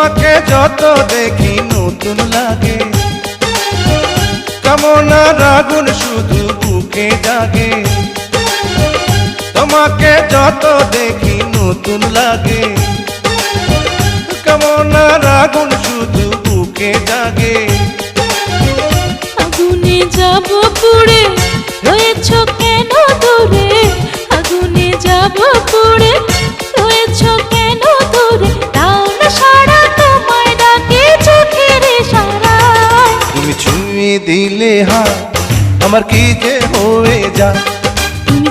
তোমাকে যত দেখি নতুন লাগে, কামনার আগুন শুধু বুকে জাগে। তোমাকে যত দেখি নতুন লাগে, কামনার আগুন শুধু বুকে জাগে। আগুনে যাব পুড়ে, রয়েছ কেন দূরে? আগুনে যাব পুড়ে, রয়েছ কেন দূরে? তাও না সারা তোমায় ডাকে চোখের ইশারায়। তুমি ছুঁয়ে দিলে হাত আমার কি যে হয়ে যায়, তুমি